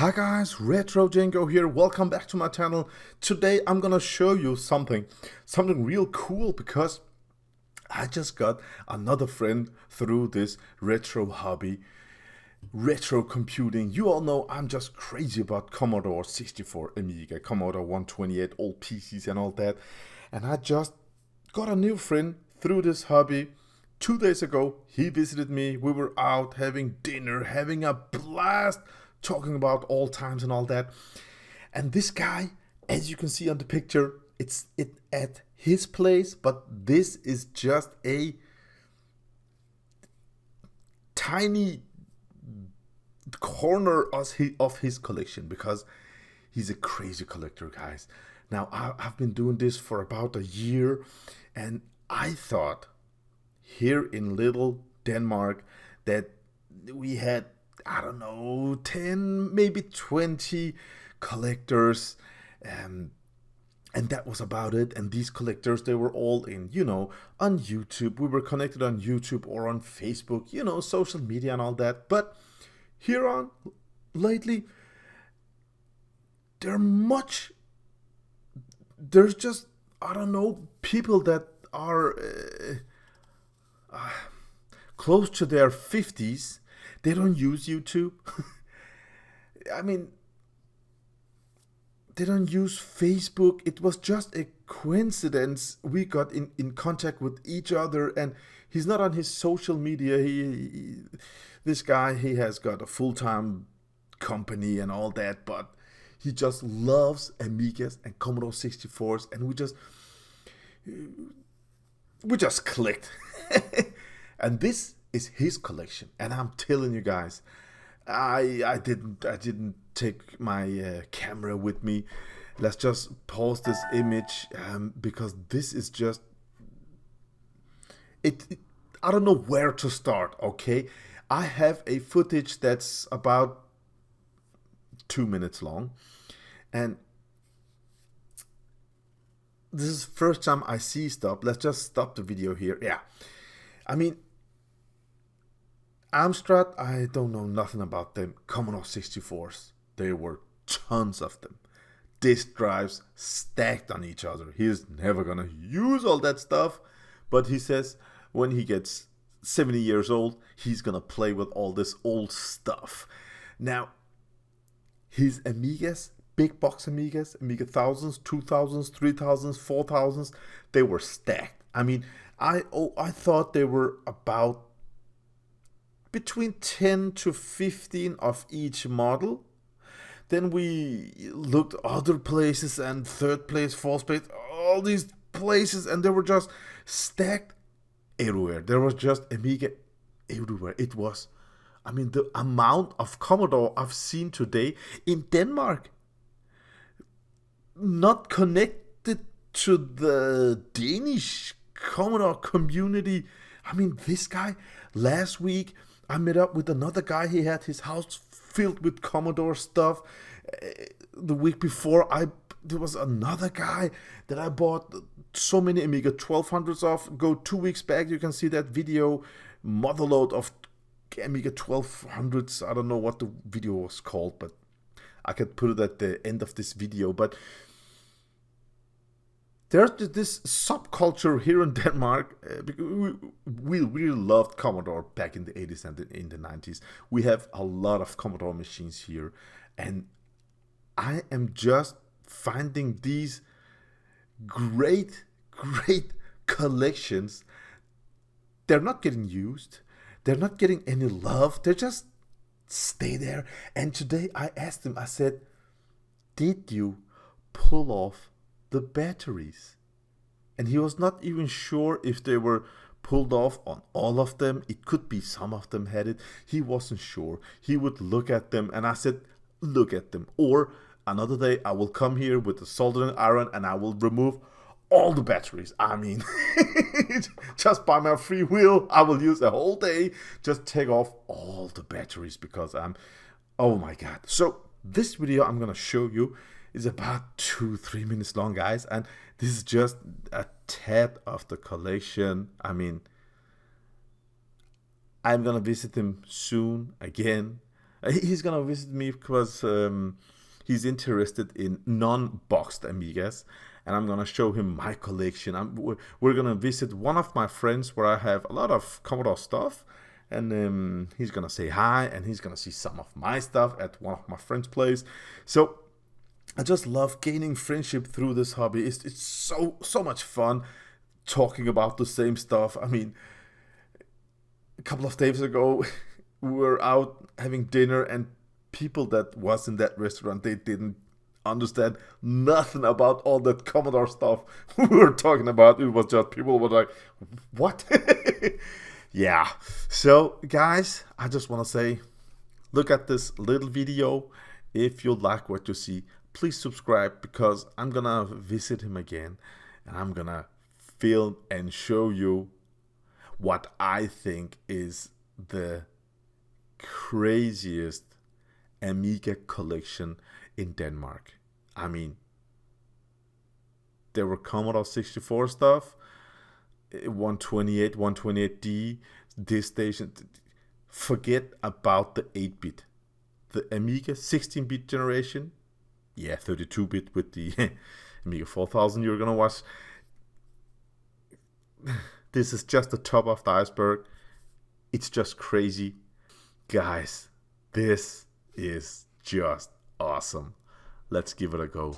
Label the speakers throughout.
Speaker 1: Hi guys, Retrocengo here. Welcome back to my channel. Today I'm gonna show you something real cool because I just got another friend through this retro hobby, retro computing. You all know I'm just crazy about Commodore 64, Amiga, Commodore 128, old PCs and all that. And I just got a new friend through this hobby. 2 days ago, he visited me. We were out having dinner, having a blast, talking about all times and all that. And this guy, as you can see on the picture, it's at his place, but this is just a tiny corner of his collection because he's a crazy collector, guys. Now, I've been doing this for about a year, and I thought here in little Denmark that we had, I don't know, 10, maybe 20 collectors, and that was about it. And these collectors, they were all in, on YouTube. We were connected on YouTube or on Facebook, social media and all that. But here on, lately, there's just, I don't know, people that are close to their 50s. They don't use YouTube. I mean, they don't use Facebook. It was just a coincidence. We got in contact with each other, and he's not on his social media. This guy, he has got a full-time company and all that, but he just loves Amigas and Commodore 64s, and we just clicked. And this is his collection, and I'm telling you guys, I didn't take my camera with me. Let's just pause this image because this is just it. I don't know where to start. Okay, I have a footage that's about 2 minutes long, and this is the first time I see stuff. Let's just stop the video here. Yeah, I mean, Amstrad, I don't know nothing about them. Commodore 64s, there were tons of them. Disk drives stacked on each other. He's never gonna use all that stuff, but he says when he gets 70 years old, he's gonna play with all this old stuff. Now, his Amigas, big box Amigas, Amiga 1000s, 2000s, 3000s, 4000s, they were stacked. I mean, I thought they were about between 10 to 15 of each model. Then we looked other places, and third place, fourth place, all these places, and they were just stacked everywhere. There was just Amiga everywhere. It was, I mean, the amount of Commodore I've seen today in Denmark, not connected to the Danish Commodore community. I mean, this guy, last week, I met up with another guy. He had his house filled with Commodore stuff. The week before, there was another guy that I bought so many Amiga 1200s of. Go 2 weeks back, you can see that video, motherload of Amiga 1200s. I don't know what the video was called, but I could put it at the end of this video. But there's this subculture here in Denmark. We really loved Commodore back in the 80s and in the 90s. We have a lot of Commodore machines here, and I am just finding these great collections. They're not getting used. They're not getting any love. They just stay there. And today I asked him, I said, did you pull off the batteries? And he was not even sure if they were pulled off on all of them. It could be some of them had it. He wasn't sure. He would look at them, and I said, look at them. Or another day I will come here with a soldering iron and I will remove all the batteries. I mean, just by my free will, I will use a whole day, just take off all the batteries because oh my God. So this video I'm gonna show you is about 2-3 minutes long, guys, and this is just a tad of the collection. I mean, I'm gonna visit him soon again. He's gonna visit me because he's interested in non-boxed Amigas, and I'm gonna show him my collection. We're gonna visit one of my friends where I have a lot of Commodore stuff, and he's gonna say hi, and he's gonna see some of my stuff at one of my friends' place. So I just love gaining friendship through this hobby. It's so much fun talking about the same stuff. I mean, a couple of days ago, we were out having dinner, and people that was in that restaurant, they didn't understand nothing about all that Commodore stuff we were talking about. It was just people were like, what? Yeah. So guys, I just want to say, look at this little video. If you like what you see, please subscribe, because I'm gonna visit him again, and I'm gonna film and show you what I think is the craziest Amiga collection in Denmark. I mean, there were Commodore 64 stuff, 128, 128D, this station. Forget about the 8-bit. The Amiga 16-bit generation, yeah, 32-bit with the Amiga 4000 you're gonna watch. This is just the top of the iceberg. It's just crazy. Guys, this is just awesome. Let's give it a go.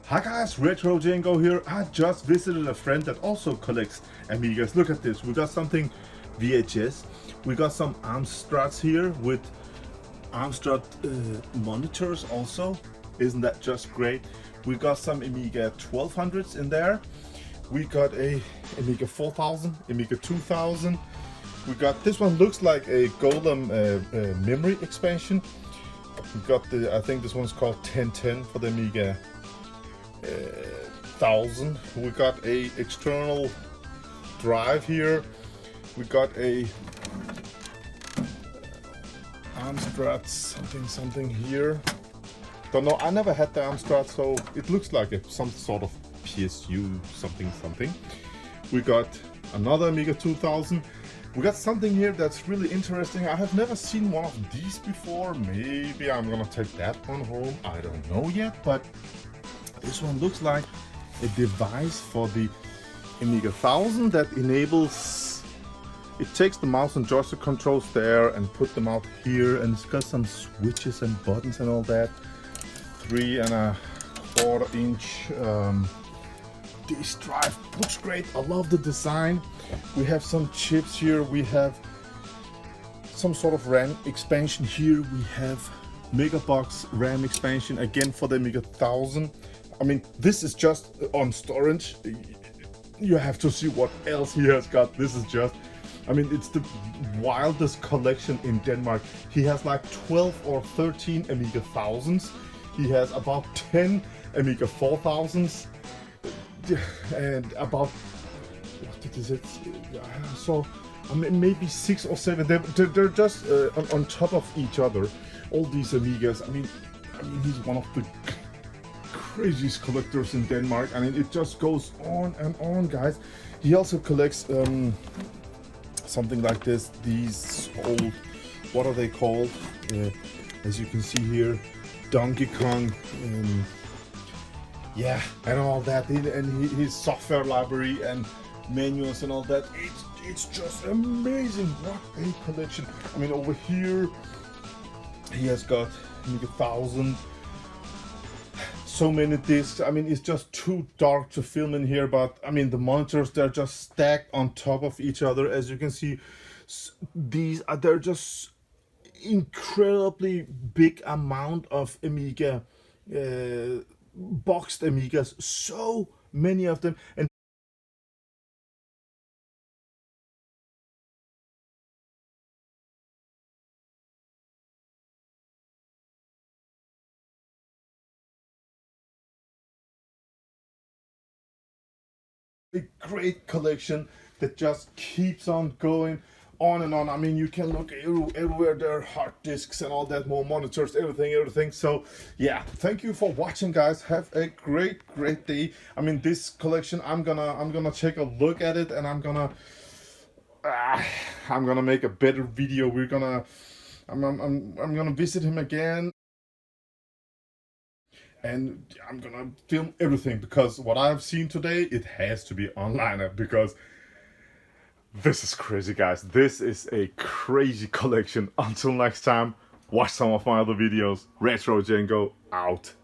Speaker 1: Hi guys, Retrocengo here. I just visited a friend that also collects Amigas. Look at this. We got something VHS. We got some Amstrads here with Amstrad monitors also. Isn't that just great? We got some Amiga 1200s in there. We got a Amiga 4000, Amiga 2000. We got this one, looks like a Golem memory expansion. We got the, I think this one's called 1010 for the Amiga 1000. We got a external drive here. We got a Amstrad something here. Don't know, I never had the Amstrad, so it looks like some sort of PSU something. We got another Amiga 2000. We got something here that's really interesting. I have never seen one of these before. Maybe I'm gonna take that one home. I don't know yet, but this one looks like a device for the Amiga 1000 that enables, it takes the mouse and joystick controls there and put them out here, and it's got some switches and buttons and all that. 3¼ inch disk drive. Looks great. I love the design. We have some chips here. We have some sort of RAM expansion here. We have Megabox RAM expansion again for the Amiga 1000. I mean, this is just on storage. You have to see what else he has got. This is just, I mean, it's the wildest collection in Denmark. He has like 12 or 13 Amiga 1000s. He has about 10 Amiga 4000s. And about, what is it? So I mean, maybe 6 or 7. They're just on top of each other. All these Amigas. I mean, he's one of the craziest collectors in Denmark. I mean, it just goes on and on, guys. He also collects something like this. These old, what are they called? As you can see here, Donkey Kong. Yeah, and all that, and his software library and manuals and all that. It's just amazing. What a collection. I mean, over here he has got Amiga 1000. So many discs. I mean, it's just too dark to film in here, but I mean, the monitors, they're just stacked on top of each other. As you can see, they're just incredibly big amount of Amiga, boxed Amigas, so many of them. And a great collection that just keeps on going on and on. I mean, you can look everywhere. There are hard disks and all that, more monitors, everything. So yeah, thank you for watching, guys. Have a great day. I mean, this collection, I'm gonna take a look at it, and I'm gonna make a better video. We're gonna I'm gonna visit him again. And I'm gonna film everything, because what I've seen today, it has to be online, because this is crazy, guys. This is a crazy collection. Until next time, watch some of my other videos. Retrocengo out.